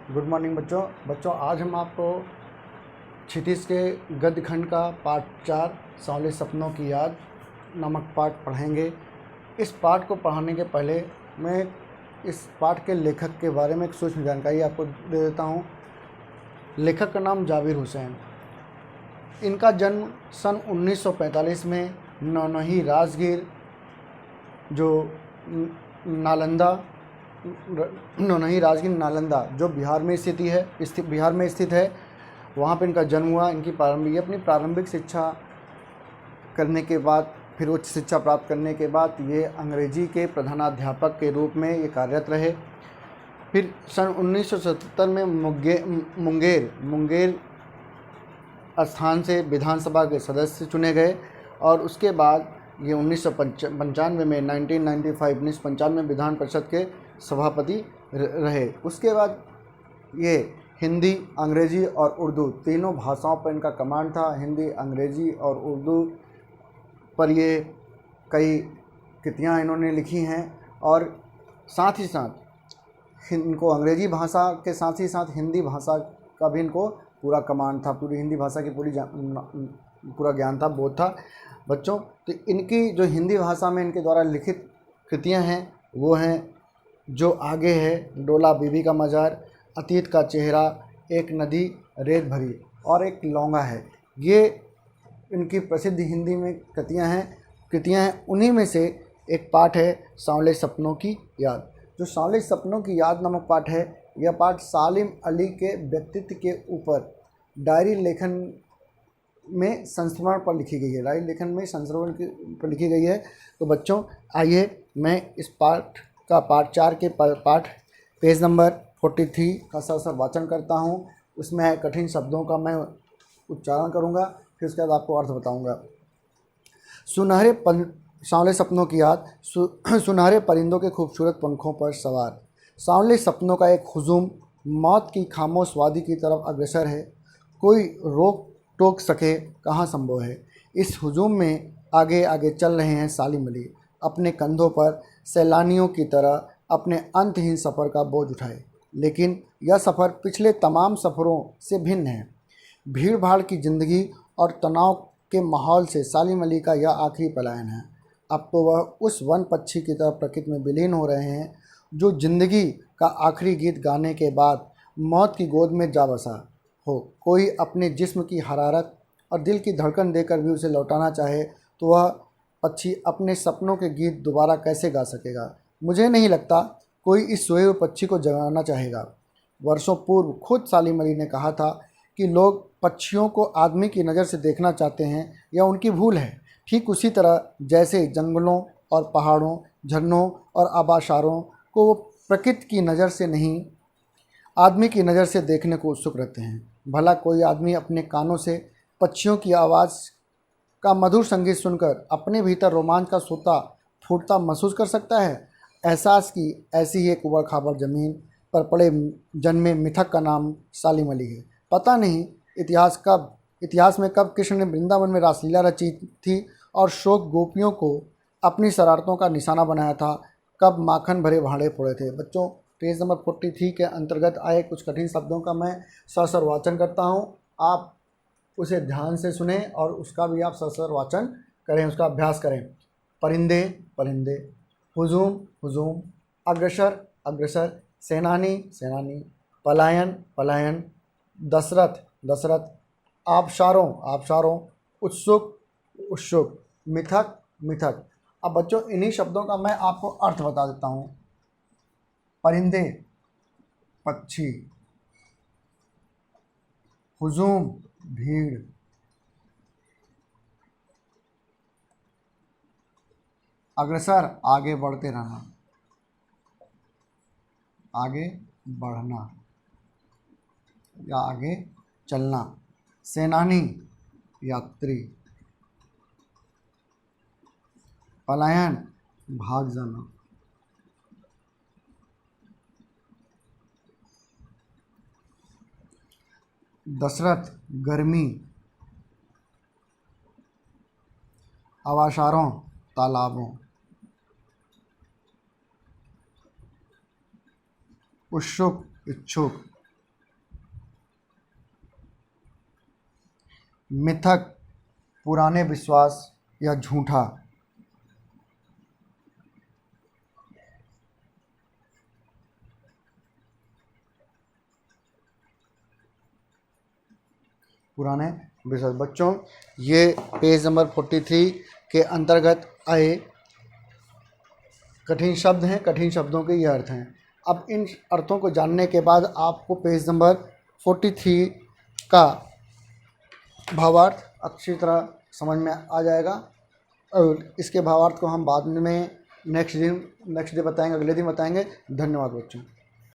Good morning बच्चों आज हम आपको क्षितिज के गद्य खंड का पाठ 4 सांवले सपनों की याद नामक पाठ पढ़ेंगे। इस पाठ को पढ़ाने के पहले मैं इस पाठ के लेखक के बारे में एक सूक्ष्म जानकारी आपको दे देता हूँ। लेखक का नाम जाबिर हुसैन। इनका जन्म सन 1945 में नौनही राजगीर जो नालंदा जो बिहार में स्थित है वहाँ पे इनका जन्म हुआ। अपनी प्रारंभिक शिक्षा करने के बाद फिर उच्च शिक्षा प्राप्त करने के बाद ये अंग्रेजी के प्रधानाध्यापक के रूप में ये कार्यरत रहे। फिर सन 1977 में मुंगेर स्थान से विधानसभा के सदस्य चुने गए और उसके बाद ये 1995 में 1995 विधान परिषद के सभापति रहे। उसके बाद ये हिंदी, अंग्रेजी और उर्दू तीनों भाषाओं पर इनका कमांड था। हिंदी, अंग्रेजी और उर्दू पर ये कई कृतियाँ इन्होंने लिखी हैं और साथ ही साथ इनको अंग्रेजी भाषा के साथ ही साथ हिंदी भाषा का भी इनको पूरा कमांड था। पूरी हिंदी भाषा की पूरा ज्ञान था, बोध था बच्चों। तो इनकी जो हिंदी भाषा में इनके द्वारा लिखित कृतियाँ हैं वो हैं जो आगे है, डोला बीबी का मज़ार, अतीत का चेहरा, एक नदी रेत भरी और एक लौंगा है। ये इनकी प्रसिद्ध हिंदी में कृतियाँ हैं। उन्हीं में से एक पाठ है सांवले सपनों की याद। जो सांवले सपनों की याद नामक पाठ है, यह पाठ सालिम अली के व्यक्तित्व के ऊपर डायरी लेखन में संस्मरण पर लिखी गई है। तो बच्चों आइए मैं इस पाठ का पाठ 4 के पाठ पेज नंबर 43 का सर वाचन करता हूँ। उसमें कठिन शब्दों का मैं उच्चारण करूँगा, फिर उसके बाद आपको अर्थ बताऊँगा। सांवले सपनों की याद। सुनहरे परिंदों के खूबसूरत पंखों पर सवार सांवले सपनों का एक हुजूम मौत की खामोश वादी की तरफ अग्रसर है। कोई रोक टोक सके कहाँ संभव है। इस हुजूम में आगे आगे चल रहे हैं सालिम अली, अपने कंधों पर सैलानियों की तरह अपने अंतहीन सफ़र का बोझ उठाए। लेकिन यह सफ़र पिछले तमाम सफ़रों से भिन्न है। भीड़ भाड़ की ज़िंदगी और तनाव के माहौल से सालिम अली का यह आखिरी पलायन है। अब तो वह उस वन पक्षी की तरह प्रकृति में विलीन हो रहे हैं जो ज़िंदगी का आखिरी गीत गाने के बाद मौत की गोद में जा बसा हो। कोई अपने जिस्म की हरारत और दिल की धड़कन देकर भी उसे लौटाना चाहे तो वह पक्षी अपने सपनों के गीत दोबारा कैसे गा सकेगा। मुझे नहीं लगता कोई इस सोए हुए पक्षी को जगाना चाहेगा। वर्षों पूर्व खुद सालिम अली ने कहा था कि लोग पक्षियों को आदमी की नज़र से देखना चाहते हैं, यह उनकी भूल है। ठीक उसी तरह जैसे जंगलों और पहाड़ों, झरनों और आबाशारों को वो प्रकृति की नज़र से नहीं आदमी की नज़र से देखने को उत्सुक रहते हैं। भला कोई आदमी अपने कानों से पक्षियों की आवाज़ का मधुर संगीत सुनकर अपने भीतर रोमांच का सोता फूटता महसूस कर सकता है। एहसास की ऐसी ही एक उबड़ खाबड़ ज़मीन पर पड़े जन्मे मिथक का नाम सालिम अली है। पता नहीं इतिहास में कब कृष्ण ने वृंदावन में रासलीला रची थी और शोक गोपियों को अपनी शरारतों का निशाना बनाया था। कब माखन भरे भांडे फोड़े थे। बच्चों पेज नंबर 43 के अंतर्गत आए कुछ कठिन शब्दों का मैं सर वाचन करता हूँ। आप उसे ध्यान से सुने और उसका भी आप सर वाचन करें, उसका अभ्यास करें। परिंदे परिंदे, हुजूम हुजूम, अग्रसर अग्रसर, सेनानी सेनानी, पलायन पलायन, दशरथ दशरथ, आबशारों आबशारों, उत्सुक उत्सुक, मिथक मिथक। अब बच्चों इन्हीं शब्दों का मैं आपको अर्थ बता देता हूँ। परिंदे पक्षी, हुजूम भीड़, अग्रसर आगे बढ़ते रहना, आगे बढ़ना या आगे चलना, सेनानी यात्री, पलायन भाग जाना, दशरथ गर्मी, आबाशारों तालाबों, उत्सुक इच्छुक, मिथक, पुराने विश्वास या झूठा। पुराने विश्वास। बच्चों, ये पेज नंबर 43 के अंतर्गत आए कठिन शब्द हैं। कठिन शब्दों के ये अर्थ हैं। अब इन अर्थों को जानने के बाद आपको पेज नंबर 43 का भावार्थ अच्छी तरह समझ में आ जाएगा और इसके भावार्थ को हम बाद में नेक्स्ट डे बताएंगे, अगले दिन बताएंगे। धन्यवाद बच्चों।